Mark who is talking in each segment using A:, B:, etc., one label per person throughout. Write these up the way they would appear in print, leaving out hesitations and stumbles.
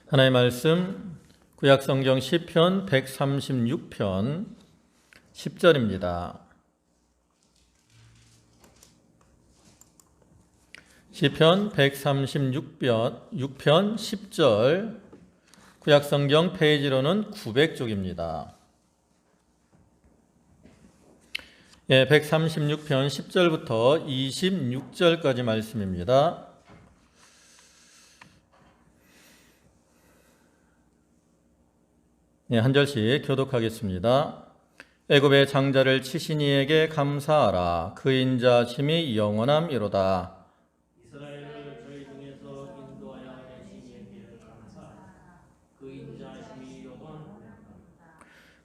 A: 하나님의 말씀 구약성경 시편 136편 10절입니다. 시편 136편 10절 구약성경 페이지로는 900쪽입니다. 136편 10절부터 26절까지 말씀입니다. 한 절씩 교독하겠습니다. 애굽의 장자를 치신 이에게 감사하라. 그 인자심이 영원함이로다.
B: 이스라엘을 저희 중에서 인도하여 내신 이에게 감사하라. 그 인자심이 영원함이로다.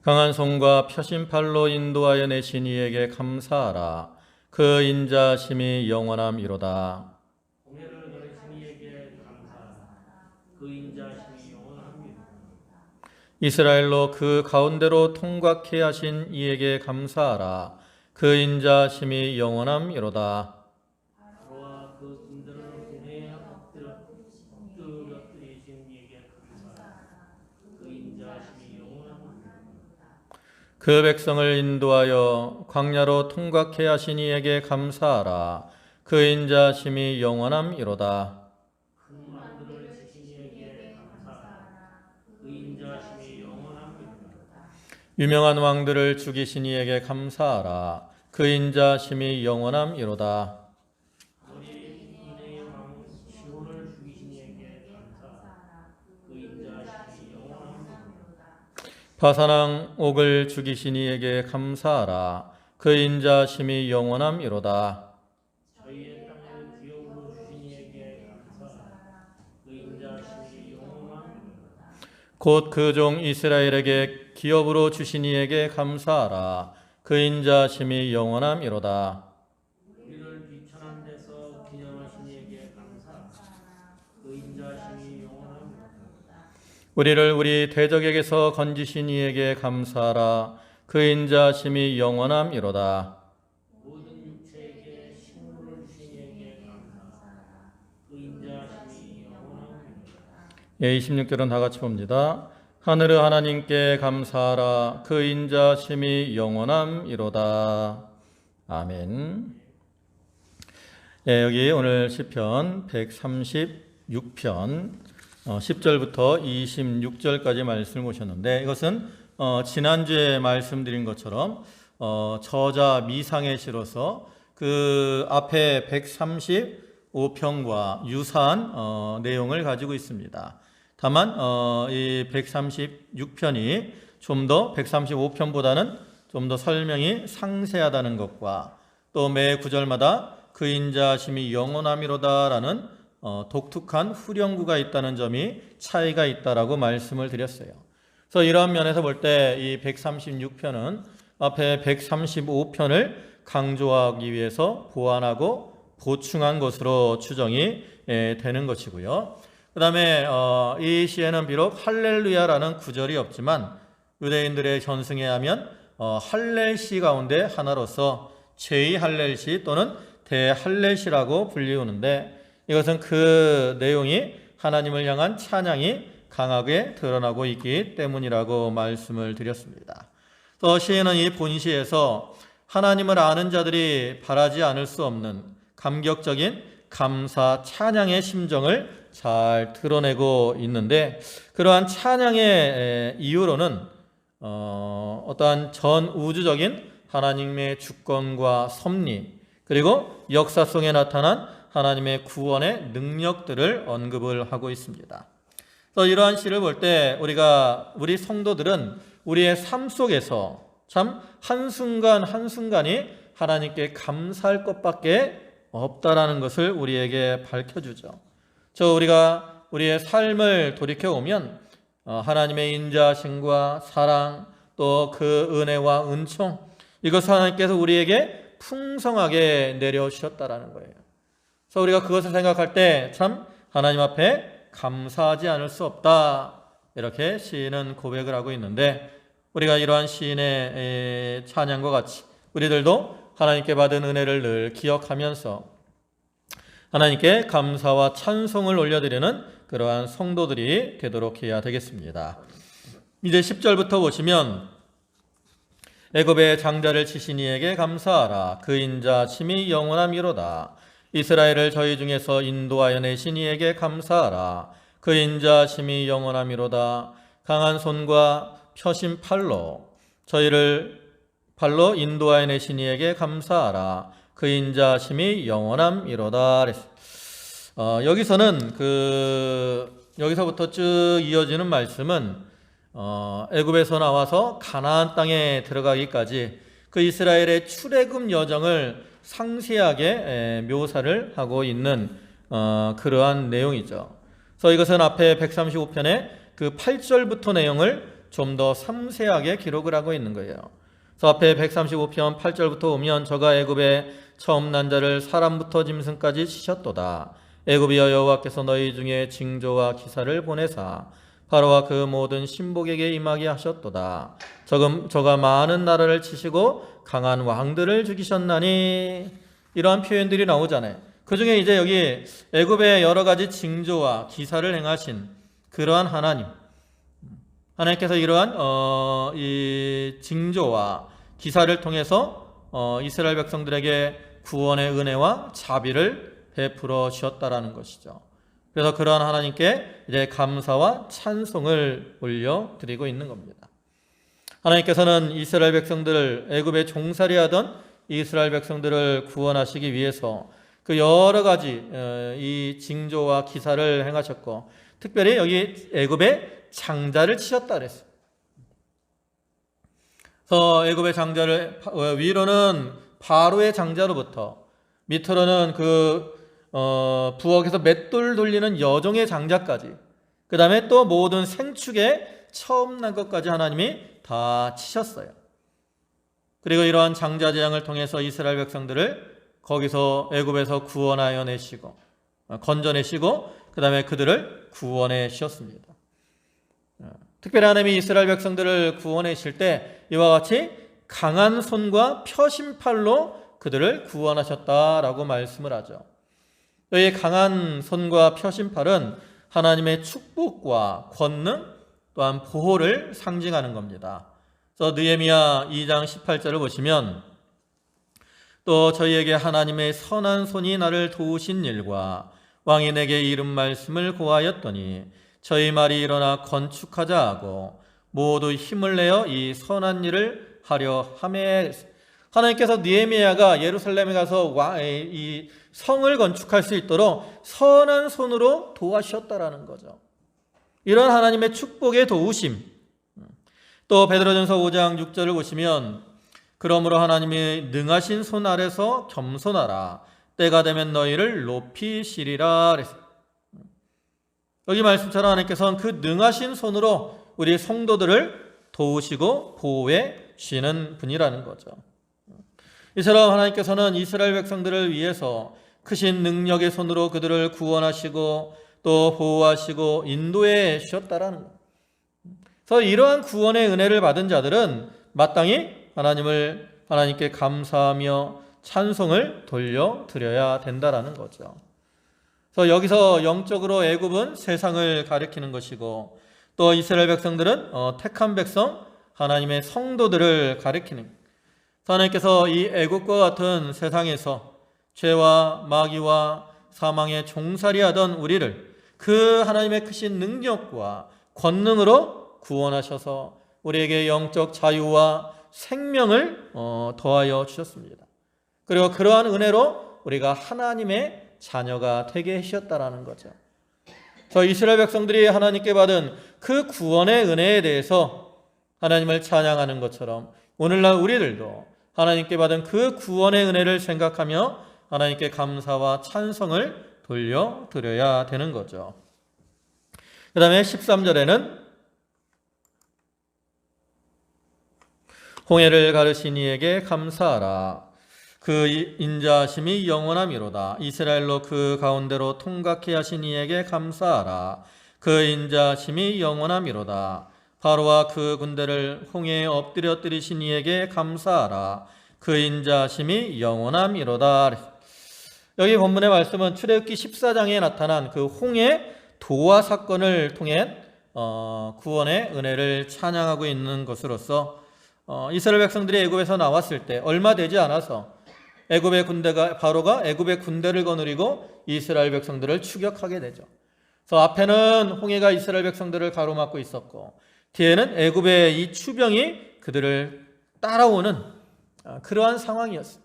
A: 강한 손과 펴신 팔로 인도하여 내신 이에게 감사하라. 그 인자심이 영원함이로다.
B: 공회를 거르신 이에게 감사하라. 그 인자심이 영원함이로다.
A: 이스라엘로 그 가운데로 통각해 하신 이에게 감사하라. 그 인자심이 영원함이로다.
B: 바로와 그 군대를 공회에 엎드려뜨리신 이에게 감사하라. 그 인자심이 영원함이로다.
A: 그 백성을 인도하여 광야로 통각해 하신 이에게 감사하라. 그 인자심이 영원함이로다.
B: 큰 만들을 지신 이에게 감사하라. 그 인자심이 영원함이로다.
A: 유명한 왕들을 죽이신 이에게 감사하라. 그 인자심이 영원함이로다.
B: 우리 인의 왕 시온을 죽이신 이에게 감사하라. 그 인자심이 영원함이로다.
A: 바산왕 옥을 죽이신 이에게 감사하라. 그 인자심이 영원함이로다.
B: 저희의 땅을 기업으로 주신 이에게 감사하라. 그 인자심이 영원함이로다.
A: 곧 그 종 이스라엘에게 기업으로 주신 이에게 감사하라. 그 인자심이 영원함이로다.
B: 우리를 비천한 데서 기념하신 이에게 감사하라. 그 인자심이 영원함이로다.
A: 우리를 우리 대적에게서 건지신 이에게 감사하라. 그 인자심이 영원함이로다.
B: 모든 육체에게 식물을 주신 이에게 감사하라. 그 인자심이 영원함이로다.
A: 26절은 다 같이 봅니다. 하늘의 하나님께 감사하라. 그 인자심이 영원함이로다. 아멘. 여기 오늘 시편 136편 10절부터 26절까지 말씀을 보셨는데, 이것은 지난주에 말씀드린 것처럼 저자 미상의 시로서 그 앞에 135편과 유사한 내용을 가지고 있습니다. 다만 이 136편이 좀 더 135편보다는 좀 더 설명이 상세하다는 것과 또 매 구절마다 그 인자심이 영원함이로다라는 독특한 후렴구가 있다는 점이 차이가 있다라고 말씀을 드렸어요. 그래서 이러한 면에서 볼 때 이 136편은 앞에 135편을 강조하기 위해서 보완하고 보충한 것으로 추정이 되는 것이고요. 그 다음에 이 시에는 비록 할렐루야라는 구절이 없지만 유대인들의 전승에 하면 할렐시 가운데 하나로서 제2할렐시 또는 대할렐시라고 불리우는데, 이것은 그 내용이 하나님을 향한 찬양이 강하게 드러나고 있기 때문이라고 말씀을 드렸습니다. 또 시에는 이 본시에서 하나님을 아는 자들이 바라지 않을 수 없는 감격적인 감사 찬양의 심정을 잘 드러내고 있는데, 그러한 찬양의 이유로는 어떠한 전 우주적인 하나님의 주권과 섭리, 그리고 역사 속에 나타난 하나님의 구원의 능력들을 언급을 하고 있습니다. 그래서 이러한 시를 볼 때 우리 성도들은 우리의 삶 속에서 참 한순간 한순간이 하나님께 감사할 것밖에 없다라는 것을 우리에게 밝혀주죠. 우리가 우리의 삶을 돌이켜보면 하나님의 인자심과 사랑, 또 그 은혜와 은총, 이것을 하나님께서 우리에게 풍성하게 내려주셨다라는 거예요. 그래서 우리가 그것을 생각할 때 참 하나님 앞에 감사하지 않을 수 없다, 이렇게 시인은 고백을 하고 있는데, 우리가 이러한 시인의 찬양과 같이 우리들도 하나님께 받은 은혜를 늘 기억하면서 하나님께 감사와 찬송을 올려드리는 그러한 성도들이 되도록 해야 되겠습니다. 이제 10절부터 보시면 애굽의 장자를 치신 이에게 감사하라. 그 인자 심히 영원함이로다. 이스라엘을 저희 중에서 인도하여 내신 이에게 감사하라. 그 인자 심히 영원함이로다. 강한 손과 펴신 팔로 저희를 팔로 인도하여 내신 이에게 감사하라. 그 인자 심히 영원함이로다. 여기서는 여기서부터 쭉 이어지는 말씀은 애굽에서 나와서 가나안 땅에 들어가기까지 그 이스라엘의 출애굽 여정을 상세하게 묘사를 하고 있는 그러한 내용이죠. 그래서 이것은 앞에 135편의 그 8절부터 내용을 좀 더 섬세하게 기록을 하고 있는 거예요. 그래서 앞에 135편 8절부터 보면 저가 애굽에 처음 난 자를 사람부터 짐승까지 치셨도다. 애굽이여 여호와께서 너희 중에 징조와 기사를 보내사 바로와 그 모든 신복에게 임하게 하셨도다. 저가 많은 나라를 치시고 강한 왕들을 죽이셨나니. 이러한 표현들이 나오잖아요. 그 중에 이제 여기 애굽의 여러 가지 징조와 기사를 행하신 그러한 하나님께서 이러한 이 징조와 기사를 통해서 이스라엘 백성들에게 구원의 은혜와 자비를 베풀어 주셨다라는 것이죠. 그래서 그러한 하나님께 이제 감사와 찬송을 올려드리고 있는 겁니다. 하나님께서는 이스라엘 백성들을 애굽에 종살이하던 이스라엘 백성들을 구원하시기 위해서 그 여러 가지 이 징조와 기사를 행하셨고, 특별히 여기 애굽에 장자를 치셨다 그랬어요. 그래서 애굽의 장자를 위로는 바로의 장자로부터 밑으로는 부엌에서 맷돌 돌리는 여종의 장자까지, 그 다음에 또 모든 생축에 처음 난 것까지 하나님이 다 치셨어요. 그리고 이러한 장자 재앙을 통해서 이스라엘 백성들을 거기서 애굽에서 구원하여 내시고 건져내시고 그 다음에 그들을 구원해 주셨습니다. 특별히 하나님이 이스라엘 백성들을 구원하실 때 이와 같이 강한 손과 펴신 팔로 그들을 구원하셨다라고 말씀을 하죠. 이 강한 손과 펴신 팔은 하나님의 축복과 권능 또한 보호를 상징하는 겁니다. 그래서 느헤미야 2장 18절을 보시면 또 저희에게 하나님의 선한 손이 나를 도우신 일과 왕이 내게 이른 말씀을 고하였더니 저희 말이 일어나 건축하자 하고 모두 힘을 내어 이 선한 일을 하려 하매. 하나님께서 느헤미야가 예루살렘에 가서 이 성을 건축할 수 있도록 선한 손으로 도와주셨다라는 거죠. 이런 하나님의 축복의 도우심. 또 베드로전서 5장 6절을 보시면 그러므로 하나님이 능하신 손 아래서 겸손하라. 때가 되면 너희를 높이시리라. 여기 말씀처럼 하나님께서는 그 능하신 손으로 우리 성도들을 도우시고 보호해 주시는 분이라는 거죠. 이처럼 하나님께서는 이스라엘 백성들을 위해서 크신 능력의 손으로 그들을 구원하시고 또 보호하시고 인도해 주셨다라는 것. 그래서 이러한 구원의 은혜를 받은 자들은 마땅히 하나님께 감사하며 찬송을 돌려드려야 된다라는 거죠. 그래서 여기서 영적으로 애굽은 세상을 가리키는 것이고 또 이스라엘 백성들은 택한 백성 하나님의 성도들을 가리키는. 하나님께서 이 애굽과 같은 세상에서 죄와 마귀와 사망에 종살이하던 우리를 그 하나님의 크신 능력과 권능으로 구원하셔서 우리에게 영적 자유와 생명을 더하여 주셨습니다. 그리고 그러한 은혜로 우리가 하나님의 자녀가 되게 하셨다라는 거죠. 그래서 이스라엘 백성들이 하나님께 받은 그 구원의 은혜에 대해서 하나님을 찬양하는 것처럼 오늘날 우리들도 하나님께 받은 그 구원의 은혜를 생각하며 하나님께 감사와 찬송을 돌려드려야 되는 거죠. 그 다음에 13절에는 홍해를 가르신 이에게 감사하라. 그 인자하심이 영원함이로다. 이스라엘로 그 가운데로 통각해 하신 이에게 감사하라. 그 인자하심이 영원함이로다. 바로와 그 군대를 홍해에 엎드려뜨리신 이에게 감사하라. 그 인자하심이 영원함이로다. 여기 본문의 말씀은 출애굽기 14장에 나타난 그 홍해 도화 사건을 통해 구원의 은혜를 찬양하고 있는 것으로서 이스라엘 백성들이 애굽에서 나왔을 때 얼마 되지 않아서 애굽의 군대가 바로가 애굽의 군대를 거느리고 이스라엘 백성들을 추격하게 되죠. 그래서 앞에는 홍해가 이스라엘 백성들을 가로막고 있었고 뒤에는 애굽의 이 추병이 그들을 따라오는 그러한 상황이었어요.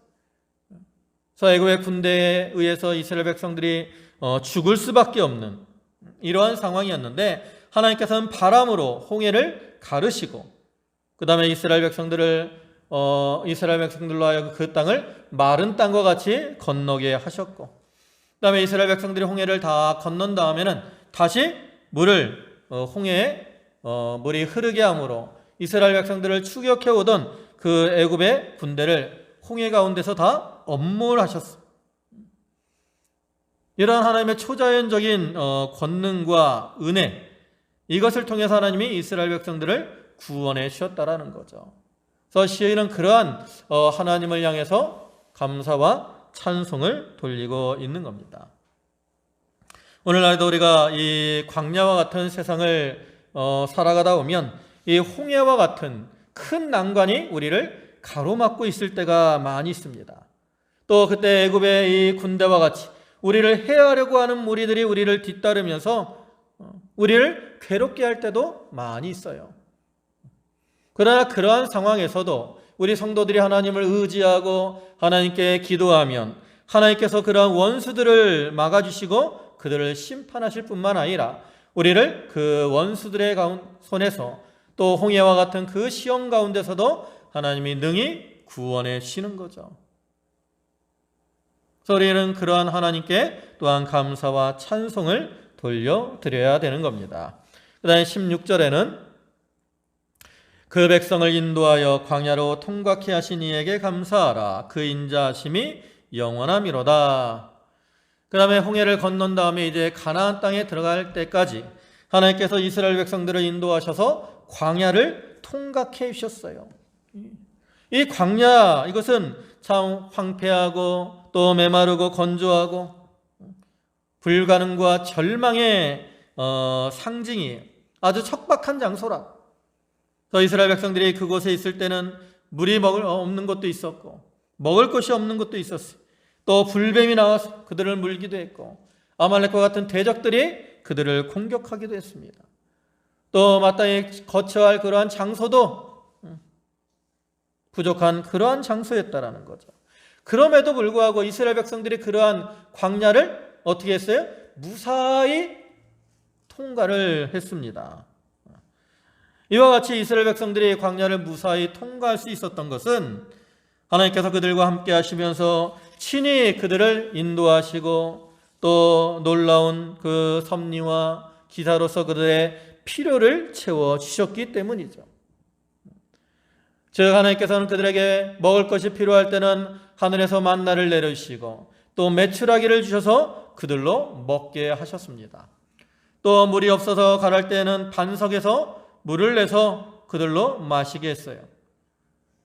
A: 그래서 애굽의 군대에 의해서 이스라엘 백성들이 죽을 수밖에 없는 이러한 상황이었는데 하나님께서는 바람으로 홍해를 가르시고 그 다음에 이스라엘 백성들로 하여금 그 땅을 마른 땅과 같이 건너게 하셨고 그 다음에 이스라엘 백성들이 홍해를 다 건넌 다음에는 다시 홍해에 물이 흐르게 함으로 이스라엘 백성들을 추격해 오던 그 애굽의 군대를 홍해 가운데서 다 엄몰하셨습니다. 이러한 하나님의 초자연적인 권능과 은혜, 이것을 통해서 하나님이 이스라엘 백성들을 구원해 주셨다라는 거죠. 그래서 시인은 그러한 하나님을 향해서 감사와 찬송을 돌리고 있는 겁니다. 오늘날도 우리가 이 광야와 같은 세상을 살아가다 보면 이 홍해와 같은 큰 난관이 우리를 가로막고 있을 때가 많이 있습니다. 또 그때 애굽의 이 군대와 같이 우리를 해하려고 하는 무리들이 우리를 뒤따르면서 우리를 괴롭게 할 때도 많이 있어요. 그러나 그러한 상황에서도 우리 성도들이 하나님을 의지하고 하나님께 기도하면 하나님께서 그러한 원수들을 막아주시고 그들을 심판하실 뿐만 아니라 우리를 그 원수들의 손에서 또 홍해와 같은 그 시험 가운데서도 하나님이 능히 구원해 주시는 거죠. 그래서 우리는 그러한 하나님께 또한 감사와 찬송을 돌려드려야 되는 겁니다. 그 다음에 16절에는 그 백성을 인도하여 광야로 통과케 하신 이에게 감사하라. 그 인자하심이 영원함이로다. 그 다음에 홍해를 건넌 다음에 이제 가나안 땅에 들어갈 때까지 하나님께서 이스라엘 백성들을 인도하셔서 광야를 통과케 주셨어요. 이 광야, 이것은 참 황폐하고 또 메마르고 건조하고 불가능과 절망의 상징이에요. 아주 척박한 장소라. 이스라엘 백성들이 그곳에 있을 때는 물이 없는 곳도 있었고 먹을 것이 없는 곳도 있었어요. 또 불뱀이 나와서 그들을 물기도 했고 아말렉과 같은 대적들이 그들을 공격하기도 했습니다. 또 마땅히 거처할 할 그러한 장소도 부족한 그러한 장소였다라는 거죠. 그럼에도 불구하고 이스라엘 백성들이 그러한 광야를 어떻게 했어요? 무사히 통과를 했습니다. 이와 같이 이스라엘 백성들이 광야를 무사히 통과할 수 있었던 것은 하나님께서 그들과 함께 하시면서 친히 그들을 인도하시고 또 놀라운 그 섭리와 기사로서 그들의 필요를 채워주셨기 때문이죠. 즉 하나님께서는 그들에게 먹을 것이 필요할 때는 하늘에서 만나를 내려주시고 또 메추라기를 주셔서 그들로 먹게 하셨습니다. 또 물이 없어서 가랄 때에는 반석에서 물을 내서 그들로 마시게 했어요.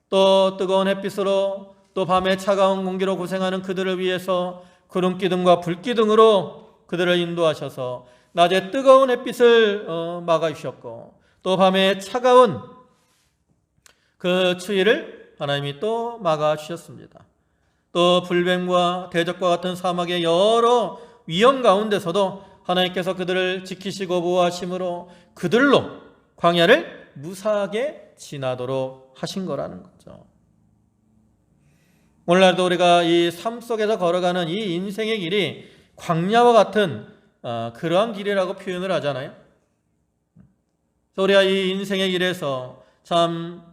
A: 또 뜨거운 햇빛으로 또 밤에 차가운 공기로 고생하는 그들을 위해서 구름기둥과 불기둥으로 그들을 인도하셔서 낮에 뜨거운 햇빛을 막아주셨고 또 밤에 차가운 그 추위를 하나님이 또 막아주셨습니다. 또 불뱀과 대적과 같은 사막의 여러 위험 가운데서도 하나님께서 그들을 지키시고 보호하심으로 그들로 광야를 무사하게 지나도록 하신 거라는 거죠. 오늘날도 우리가 이 삶 속에서 걸어가는 이 인생의 길이 광야와 같은 그러한 길이라고 표현을 하잖아요. 그래서 우리가 이 인생의 길에서 참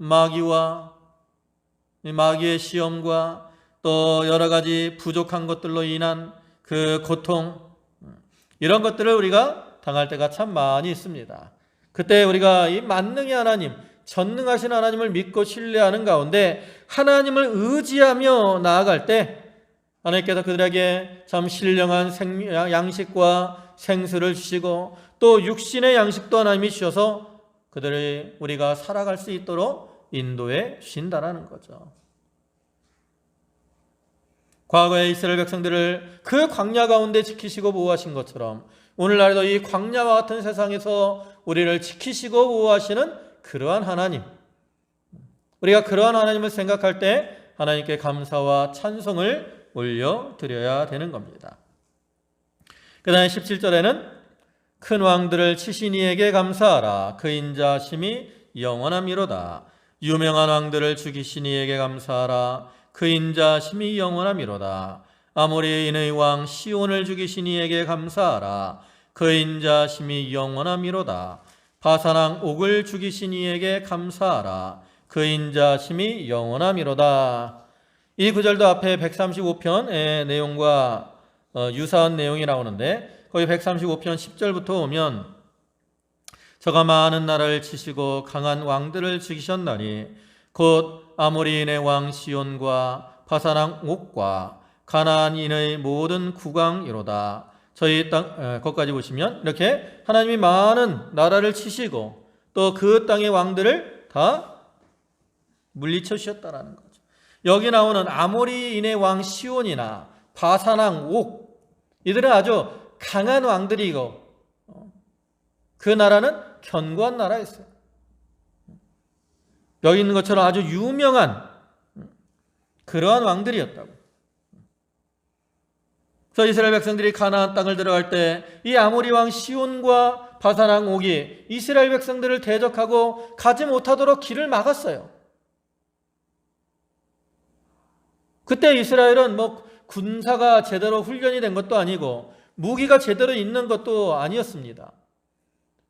A: 마귀의 시험과 또 여러 가지 부족한 것들로 인한 그 고통, 이런 것들을 우리가 당할 때가 참 많이 있습니다. 그때 우리가 이 만능의 하나님, 전능하신 하나님을 믿고 신뢰하는 가운데 하나님을 의지하며 나아갈 때 하나님께서 그들에게 참 신령한 양식과 생수를 주시고 또 육신의 양식도 하나님이 주셔서 그들이 우리가 살아갈 수 있도록 인도해 주신다라는 거죠. 과거에 이스라엘 백성들을 그 광야 가운데 지키시고 보호하신 것처럼 오늘날에도 이 광야와 같은 세상에서 우리를 지키시고 보호하시는 그러한 하나님, 우리가 그러한 하나님을 생각할 때 하나님께 감사와 찬송을 올려드려야 되는 겁니다. 그 다음에 17절에는 큰 왕들을 치신 이에게 감사하라. 그 인자심이 영원함이로다. 유명한 왕들을 죽이신 이에게 감사하라. 그 인자심이 영원함이로다. 아모리인의 왕 시온을 죽이신 이에게 감사하라. 그 인자심이 영원함이로다. 바산왕 옥을 죽이신 이에게 감사하라. 그 인자심이 영원함이로다. 이 구절도 앞에 135편의 내용과 유사한 내용이 나오는데 거기 135편 10절부터 오면 저가 많은 나라를 치시고 강한 왕들을 죽이셨나니 곧 아모리인의 왕 시온과 바산왕 옥과 가나안인의 모든 국왕이로다. 저희 땅 거기까지 보시면 이렇게 하나님이 많은 나라를 치시고 또 그 땅의 왕들을 다 물리쳐 주셨다라는 거죠. 여기 나오는 아모리인의 왕 시온이나 바산왕 옥, 이들은 아주 강한 왕들이고 그 나라는 견고한 나라였어요. 여기 있는 것처럼 아주 유명한 그러한 왕들이었다고. 그래서 이스라엘 백성들이 가나안 땅을 들어갈 때 이 아모리 왕 시온과 바산왕 옥이 이스라엘 백성들을 대적하고 가지 못하도록 길을 막았어요. 그때 이스라엘은 군사가 제대로 훈련이 된 것도 아니고 무기가 제대로 있는 것도 아니었습니다.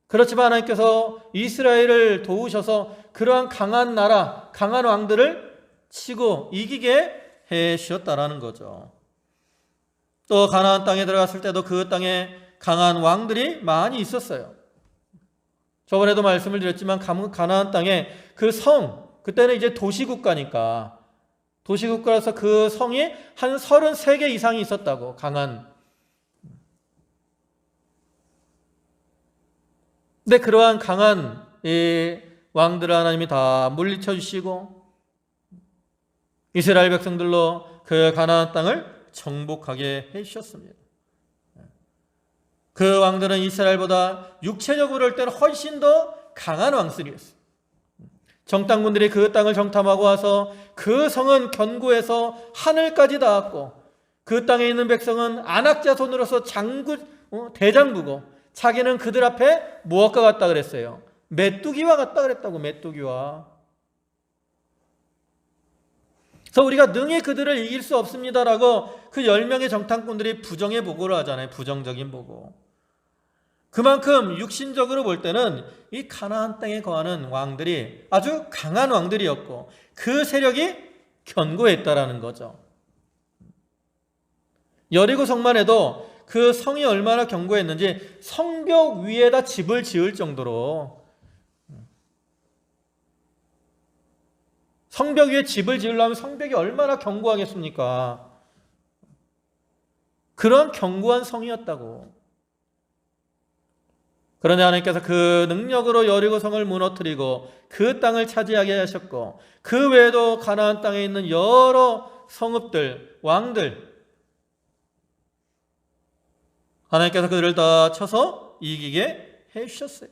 A: 그렇지만 하나님께서 이스라엘을 도우셔서 그러한 강한 나라, 강한 왕들을 치고 이기게 해 주셨다라는 거죠. 또 가나안 땅에 들어갔을 때도 그 땅에 강한 왕들이 많이 있었어요. 저번에도 말씀을 드렸지만 가나안 땅에 그 성, 그때는 이제 도시국가니까 도시국가라서 그 성이 한 33개 이상이 있었다고. 강한. 근데 그러한 강한 이 왕들을 하나님이 다 물리쳐 주시고 이스라엘 백성들로 그 가나안 땅을 정복하게 해주셨습니다. 그 왕들은 이스라엘보다 육체적으로 볼 때는 훨씬 더 강한 왕들이었어요. 정탐꾼들이 그 땅을 정탐하고 와서 그 성은 견고해서 하늘까지 닿았고 그 땅에 있는 백성은 안악자손으로서 대장부고 자기는 그들 앞에 무엇과 같다 그랬어요? 메뚜기와 같다 그랬다고. 메뚜기와. 그래서 우리가 능히 그들을 이길 수 없습니다라고 그 10명의 정탐꾼들이 부정의 보고를 하잖아요. 부정적인 보고. 그만큼 육신적으로 볼 때는 이 가나안 땅에 거하는 왕들이 아주 강한 왕들이었고 그 세력이 견고했다라는 거죠. 여리고 성만 해도 그 성이 얼마나 견고했는지 성벽 위에다 집을 지을 정도로, 성벽 위에 집을 지으려면 성벽이 얼마나 견고하겠습니까? 그런 견고한 성이었다고. 그런데 하나님께서 그 능력으로 여리고 성을 무너뜨리고 그 땅을 차지하게 하셨고 그 외에도 가나안 땅에 있는 여러 성읍들, 왕들, 하나님께서 그들을 다 쳐서 이기게 해주셨어요.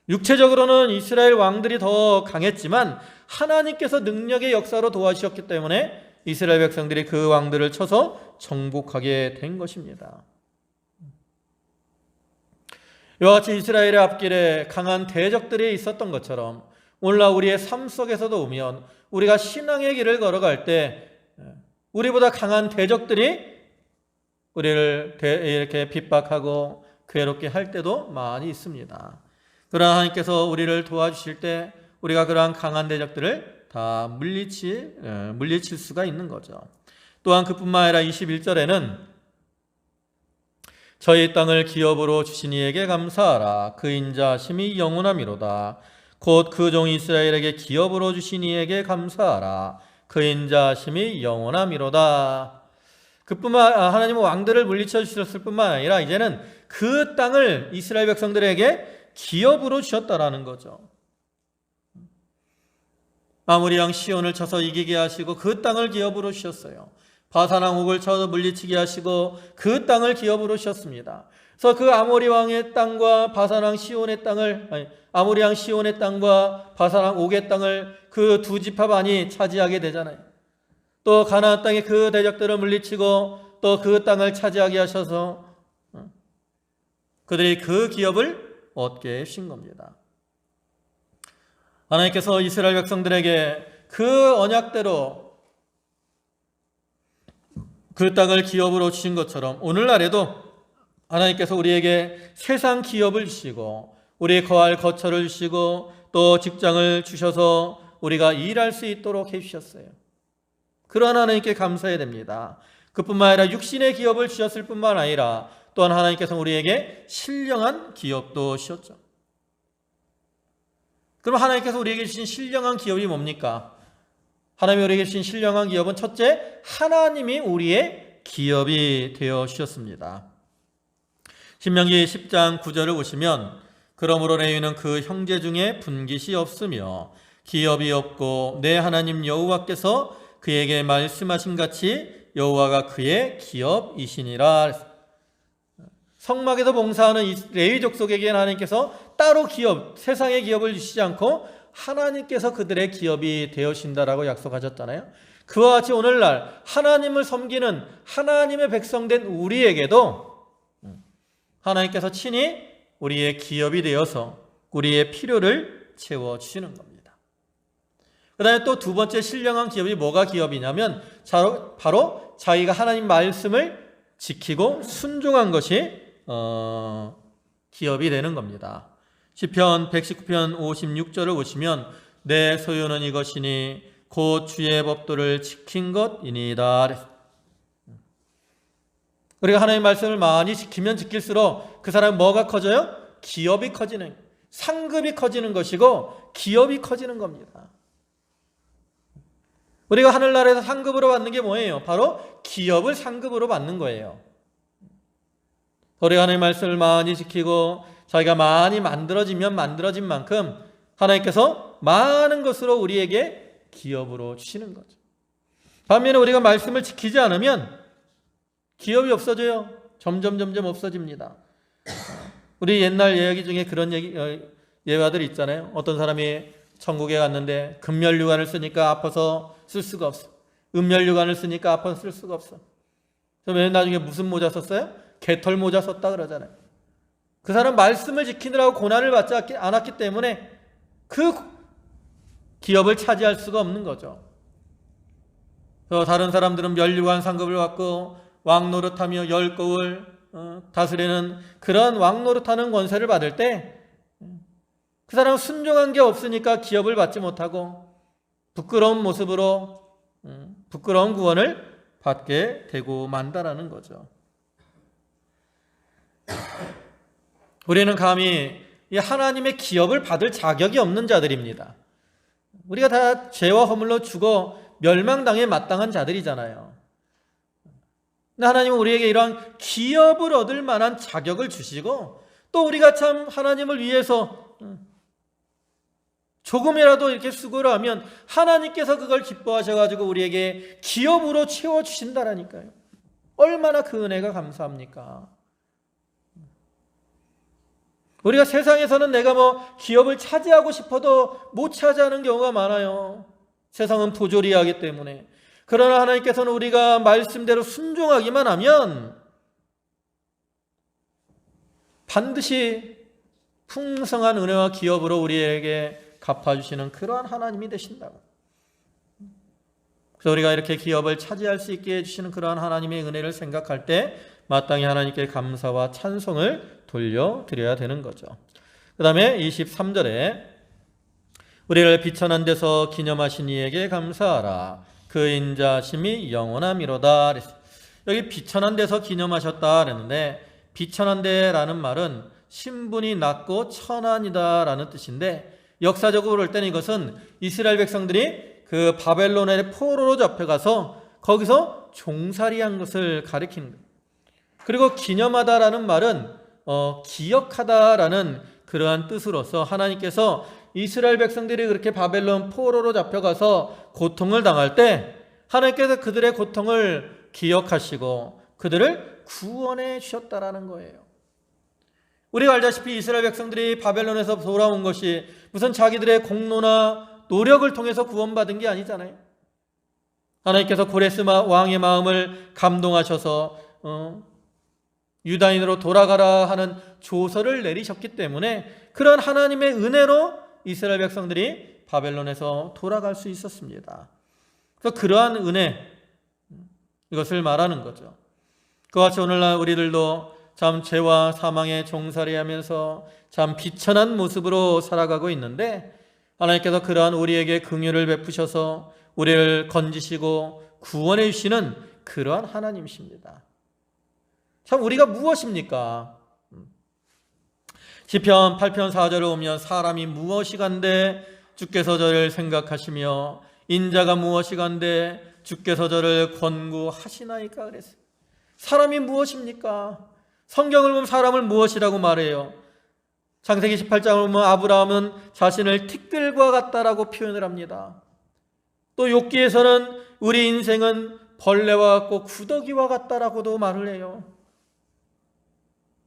A: 육체적으로는 이스라엘 왕들이 더 강했지만 하나님께서 능력의 역사로 도와주셨기 때문에 이스라엘 백성들이 그 왕들을 쳐서 정복하게 된 것입니다. 이와 같이 이스라엘의 앞길에 강한 대적들이 있었던 것처럼 오늘날 우리의 삶 속에서도 오면 우리가 신앙의 길을 걸어갈 때 우리보다 강한 대적들이 우리를 이렇게 핍박하고 괴롭게 할 때도 많이 있습니다. 그러나 하나님께서 우리를 도와주실 때 우리가 그러한 강한 대적들을 다 물리칠 수가 있는 거죠. 또한 그뿐만 아니라 21절에는 저희 땅을 기업으로 주신 이에게 감사하라. 그 인자심이 영원함이로다. 곧 그 종 이스라엘에게 기업으로 주신 이에게 감사하라. 그 인자심이 영원함이로다. 하나님은 왕들을 물리쳐 주셨을 뿐만 아니라 이제는 그 땅을 이스라엘 백성들에게 기업으로 주셨다라는 거죠. 아모리 왕 시온을 쳐서 이기게 하시고 그 땅을 기업으로 주셨어요. 바산왕 옥을 쳐서 물리치게 하시고 그 땅을 기업으로 주셨습니다. 그래서 그 아모리 왕의 땅과 바산 왕 시온의 땅을, 아모리 왕 시온의 땅과 바산 왕 옥의 땅을 그 두 지파 반이 차지하게 되잖아요. 또 가나안 땅의 그 대적들을 물리치고 또 그 땅을 차지하게 하셔서 그들이 그 기업을 얻게 하신 겁니다. 하나님께서 이스라엘 백성들에게 그 언약대로 그 땅을 기업으로 주신 것처럼 오늘날에도 하나님께서 우리에게 세상 기업을 주시고 우리의 거할 거처를 주시고 또 직장을 주셔서 우리가 일할 수 있도록 해주셨어요. 그러한 하나님께 감사해야 됩니다. 그뿐만 아니라 육신의 기업을 주셨을 뿐만 아니라 또한 하나님께서 우리에게 신령한 기업도 주셨죠. 그럼 하나님께서 우리에게 주신 신령한 기업이 뭡니까? 하나님이 우리에게 주신 신령한 기업은 첫째, 하나님이 우리의 기업이 되어 주셨습니다. 신명기 10장 9절을 보시면 그러므로 레위는 그 형제 중에 분깃이 없으며 기업이 없고 내 하나님 여호와께서 그에게 말씀하신 같이 여호와가 그의 기업이시니라. 성막에서 봉사하는 레위 족속에게는 하나님께서 따로 기업, 세상의 기업을 주시지 않고 하나님께서 그들의 기업이 되어신다라고 약속하셨잖아요. 그와 같이 오늘날 하나님을 섬기는 하나님의 백성된 우리에게도 하나님께서 친히 우리의 기업이 되어서 우리의 필요를 채워주시는 겁니다. 그 다음에 또 두 번째 신령한 기업이 뭐가 기업이냐면 바로 자기가 하나님 말씀을 지키고 순종한 것이 기업이 되는 겁니다. 시편 119편 56절을 보시면 내 소유는 이것이니 곧 주의 법도를 지킨 것이니이다. 우리가 하나님의 말씀을 많이 지키면 지킬수록 그 사람은 뭐가 커져요? 기업이 커지는, 상급이 커지는 것이고 기업이 커지는 겁니다. 우리가 하늘나라에서 상급으로 받는 게 뭐예요? 바로 기업을 상급으로 받는 거예요. 우리가 하나님의 말씀을 많이 지키고 자기가 많이 만들어지면 만들어진 만큼 하나님께서 많은 것으로 우리에게 기업으로 주시는 거죠. 반면에 우리가 말씀을 지키지 않으면 기업이 없어져요. 점점 없어집니다. 우리 옛날 이야기 중에 그런 예화들이 있잖아요. 어떤 사람이 천국에 갔는데 금면류관을 쓰니까 아파서 쓸 수가 없어. 은면류관을 쓰니까 아파서 쓸 수가 없어. 그러면 나중에 무슨 모자 썼어요? 개털 모자 썼다 그러잖아요. 그 사람 말씀을 지키느라고 고난을 받지 않았기 때문에 그 기업을 차지할 수가 없는 거죠. 다른 사람들은 면류관 상급을 받고 왕노릇하며 열거울 다스리는 그런 왕노릇하는 권세를 받을 때 그 사람은 순종한 게 없으니까 기업을 받지 못하고 부끄러운 모습으로 부끄러운 구원을 받게 되고 만다라는 거죠. 우리는 감히 이 하나님의 기업을 받을 자격이 없는 자들입니다. 우리가 다 죄와 허물로 죽어 멸망당에 마땅한 자들이잖아요. 근데 하나님은 우리에게 이러한 기업을 얻을 만한 자격을 주시고 또 우리가 참 하나님을 위해서 조금이라도 이렇게 수고를 하면 하나님께서 그걸 기뻐하셔가지고 우리에게 기업으로 채워주신다라니까요. 얼마나 그 은혜가 감사합니까? 우리가 세상에서는 내가 기업을 차지하고 싶어도 못 차지하는 경우가 많아요. 세상은 부조리하기 때문에. 그러나 하나님께서는 우리가 말씀대로 순종하기만 하면 반드시 풍성한 은혜와 기업으로 우리에게 갚아주시는 그러한 하나님이 되신다고. 그래서 우리가 이렇게 기업을 차지할 수 있게 해주시는 그러한 하나님의 은혜를 생각할 때 마땅히 하나님께 감사와 찬송을 돌려드려야 되는 거죠. 그 다음에 23절에 우리를 비천한 데서 기념하신 이에게 감사하라. 그 인자심이 영원함이로다. 여기 비천한 데서 기념하셨다 그랬는데 비천한 데라는 말은 신분이 낮고 천한이다 라는 뜻인데 역사적으로 볼 때는 이것은 이스라엘 백성들이 그 바벨론의 포로로 잡혀가서 거기서 종살이한 것을 가리키는 거예요. 그리고 기념하다라는 말은 기억하다라는 그러한 뜻으로서 하나님께서 이스라엘 백성들이 그렇게 바벨론 포로로 잡혀가서 고통을 당할 때 하나님께서 그들의 고통을 기억하시고 그들을 구원해 주셨다라는 거예요. 우리가 알다시피 이스라엘 백성들이 바벨론에서 돌아온 것이 무슨 자기들의 공로나 노력을 통해서 구원받은 게 아니잖아요. 하나님께서 고레스 왕의 마음을 감동하셔서 유다인으로 돌아가라 하는 조서를 내리셨기 때문에 그런 하나님의 은혜로 이스라엘 백성들이 바벨론에서 돌아갈 수 있었습니다. 그래서 그러한 은혜, 이것을 말하는 거죠. 그와 같이 오늘날 우리들도 참 죄와 사망에 종살이하면서 참 비천한 모습으로 살아가고 있는데 하나님께서 그러한 우리에게 긍휼을 베푸셔서 우리를 건지시고 구원해 주시는 그러한 하나님이십니다. 참 우리가 무엇입니까? 시편 8편 4절을 보면 사람이 무엇이간데 주께서 저를 생각하시며 인자가 무엇이간데 주께서 저를 권고하시나이까 그랬어요. 사람이 무엇입니까? 성경을 보면 사람을 무엇이라고 말해요? 창세기 18장을 보면 아브라함은 자신을 티끌과 같다라고 표현을 합니다. 또 욥기에서는 우리 인생은 벌레와 같고 구더기와 같다라고도 말을 해요.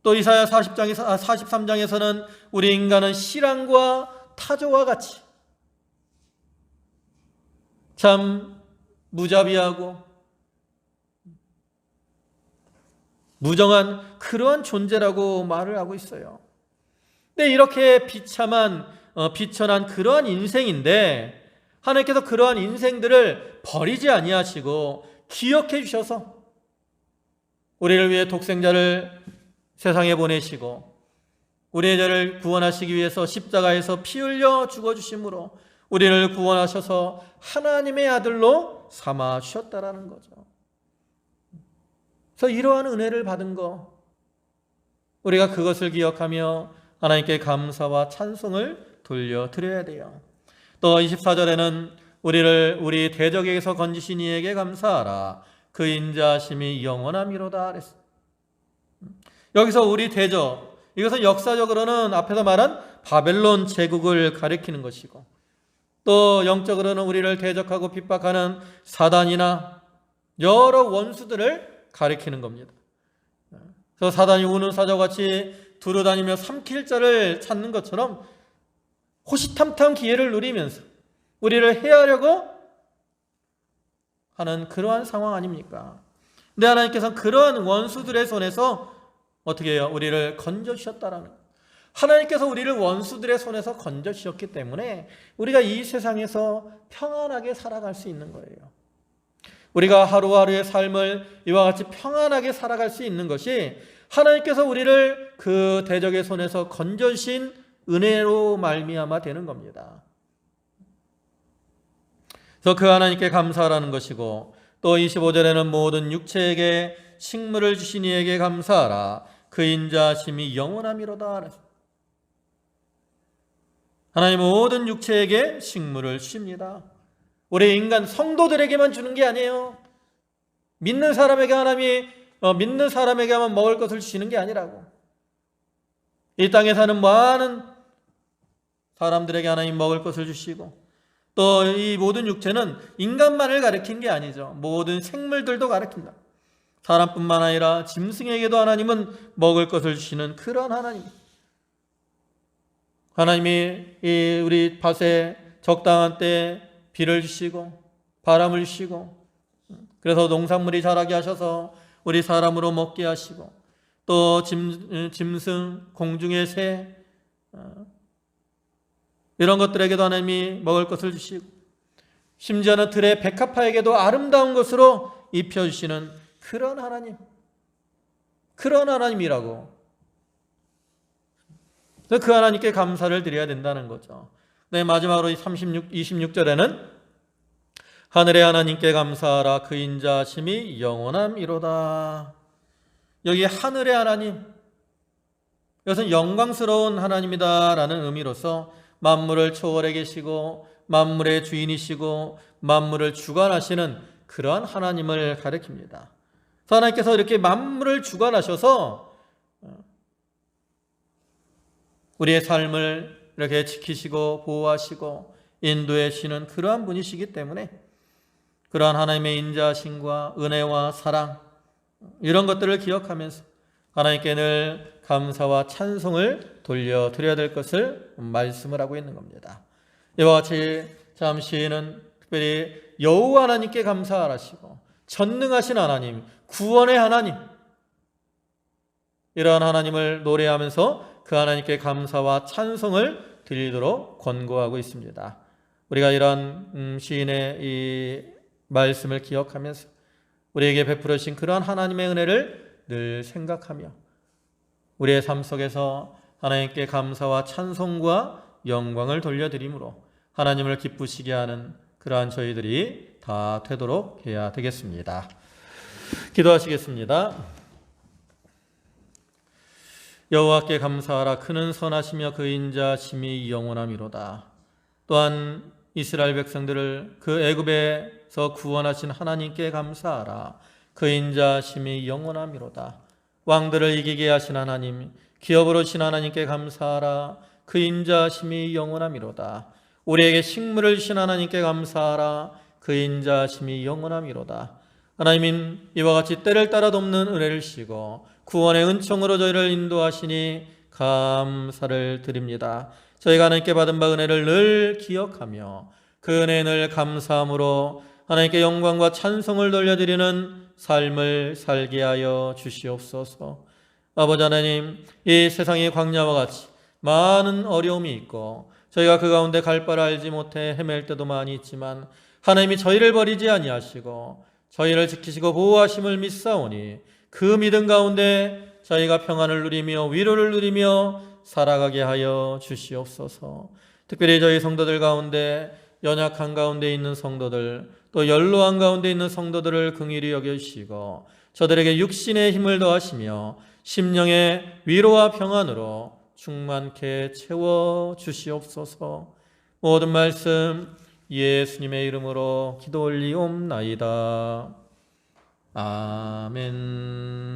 A: 또 이사야 43장에서는 우리 인간은 실랑과 타조와 같이 참 무자비하고 무정한 그러한 존재라고 말을 하고 있어요. 근데 이렇게 비천한 그러한 인생인데 하나님께서 그러한 인생들을 버리지 아니하시고 기억해 주셔서 우리를 위해 독생자를 세상에 보내시고 우리의 죄를 구원하시기 위해서 십자가에서 피 흘려 죽어주심으로 우리를 구원하셔서 하나님의 아들로 삼아 주셨다라는 거죠. 그래서 이러한 은혜를 받은 거 우리가 그것을 기억하며 하나님께 감사와 찬송을 돌려드려야 돼요. 또 24절에는 우리를 우리 대적에게서 건지신 이에게 감사하라 그 인자하심이 영원함이로다 그랬어요. 여기서 우리 대적, 이것은 역사적으로는 앞에서 말한 바벨론 제국을 가리키는 것이고 또 영적으로는 우리를 대적하고 핍박하는 사단이나 여러 원수들을 가리키는 겁니다. 그래서 사단이 우는 사자같이 두루다니며 삼킬 자를 찾는 것처럼 호시탐탐 기회를 누리면서 우리를 해하려고 하는 그러한 상황 아닙니까? 근데 하나님께서는 그러한 원수들의 손에서 어떻게 해요? 우리를 건져주셨다라는 거예요. 하나님께서 우리를 원수들의 손에서 건져주셨기 때문에 우리가 이 세상에서 평안하게 살아갈 수 있는 거예요. 우리가 하루하루의 삶을 이와 같이 평안하게 살아갈 수 있는 것이 하나님께서 우리를 그 대적의 손에서 건져주신 은혜로 말미암아 되는 겁니다. 그래서 그 하나님께 감사하라는 것이고 또 25절에는 모든 육체에게 식물을 주신 이에게 감사하라 그 인자하심이 영원함이로다. 하나님 모든 육체에게 식물을 주십니다. 우리 인간 성도들에게만 주는 게 아니에요. 믿는 사람에게만 먹을 것을 주시는 게 아니라고. 이 땅에 사는 많은 사람들에게 하나님 먹을 것을 주시고 또 이 모든 육체는 인간만을 가리킨 게 아니죠. 모든 생물들도 가리킨다. 사람뿐만 아니라 짐승에게도 하나님은 먹을 것을 주시는 그런 하나님. 하나님이 우리 밭에 적당한 때에 비를 주시고 바람을 주시고 그래서 농산물이 자라게 하셔서 우리 사람으로 먹게 하시고 또 짐승, 공중의 새 이런 것들에게도 하나님이 먹을 것을 주시고 심지어는 들의 백합화에게도 아름다운 것으로 입혀주시는 그런 하나님이라고. 그 하나님께 감사를 드려야 된다는 거죠. 네, 마지막으로 26절에는 하늘의 하나님께 감사하라 그 인자하심이 영원함이로다. 여기 하늘의 하나님, 이것은 영광스러운 하나님이다라는 의미로서 만물을 초월해 계시고 만물의 주인이시고 만물을 주관하시는 그러한 하나님을 가리킵니다. 하나님께서 이렇게 만물을 주관하셔서 우리의 삶을 이렇게 지키시고 보호하시고 인도해 주시는 그러한 분이시기 때문에 그러한 하나님의 인자하심과 은혜와 사랑 이런 것들을 기억하면서 하나님께 늘 감사와 찬송을 돌려드려야 될 것을 말씀을 하고 있는 겁니다. 이와 같이 잠시는 특별히 여호와 하나님께 감사하시고 전능하신 하나님, 구원의 하나님, 이러한 하나님을 노래하면서 그 하나님께 감사와 찬송을 드리도록 권고하고 있습니다. 우리가 이러한 시인의 이 말씀을 기억하면서 우리에게 베풀어 주신 그러한 하나님의 은혜를 늘 생각하며 우리의 삶 속에서 하나님께 감사와 찬송과 영광을 돌려드림으로 하나님을 기쁘시게 하는 그러한 저희들이 다 되도록 해야 되겠습니다. 기도하시겠습니다. 여호와께 감사하라. 그는 선하시며 그 인자심이 영원함이로다. 또한 이스라엘 백성들을 그 애굽에서 구원하신 하나님께 감사하라. 그 인자심이 영원함이로다. 왕들을 이기게 하신 하나님, 기업으로 신 하나님께 감사하라. 그 인자심이 영원함이로다. 우리에게 식물을 주신 하나님께 감사하라. 그 인자심이 영원함이로다. 하나님인 이와 같이 때를 따라 돕는 은혜를 주시고 구원의 은총으로 저희를 인도하시니 감사를 드립니다. 저희가 하나님께 받은 바 은혜를 늘 기억하며 그 은혜에 늘 감사함으로 하나님께 영광과 찬송을 돌려드리는 삶을 살게 하여 주시옵소서. 아버지 하나님, 이 세상의 광야와 같이 많은 어려움이 있고 저희가 그 가운데 갈 바를 알지 못해 헤맬 때도 많이 있지만 하나님이 저희를 버리지 아니하시고 저희를 지키시고 보호하심을 믿사오니 그 믿음 가운데 저희가 평안을 누리며 위로를 누리며 살아가게 하여 주시옵소서. 특별히 저희 성도들 가운데 연약한 가운데 있는 성도들, 또 연로한 가운데 있는 성도들을 긍휼히 여겨주시고 저들에게 육신의 힘을 더하시며 심령의 위로와 평안으로 충만케 채워주시옵소서. 모든 말씀 예수님의 이름으로 기도 올리옵나이다. 아멘.